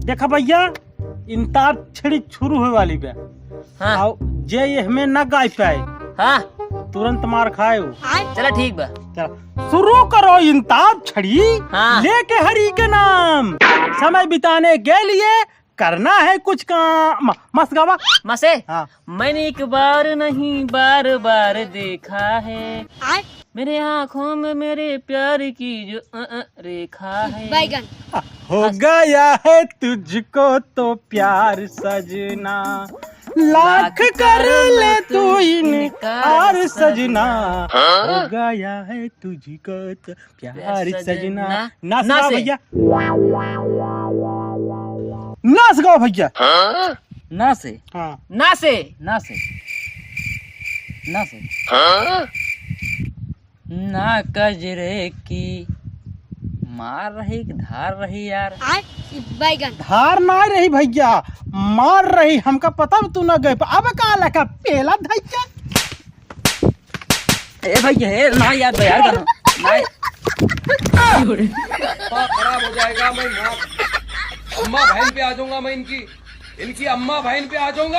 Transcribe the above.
देखा भैया इंताब छड़ी शुरू हुए वाली बे। हाँ आओ जे ये हमें न गाय पाए हाँ तुरंत मार खाए वो। चला ठीक बा। चलो शुरू करो इंताब छड़ी हाँ। लेके हरि के नाम। समय बिताने के लिए करना है कुछ काम। मस्त गावा। मसे हाँ। मैंने एक बार नहीं बार बार देखा है मेरे आँखों में मेरे प्यार की जो रेखा है। बैगन हो गया है तुझको तो प्यार सजना, लाख कर ले तू इनकार सजना। हो गया है तुझको तो प्यार सजना। नाच गाओ भैया, नाच गाओ भैया। ना से हाँ ना से ना से ना से ना कजरे की मार रही धार रही यार। बैगन धार ना रही भैया, मार रही। हमका पता तू ना गए अब का लगा पेला धैया। ए भैया हे ना यार यार गाना खराब हो जाएगा। मैं अम्मा बहन पे आ जाऊंगा। मैं इनकी अम्मा बहन पे आ जाऊंगा।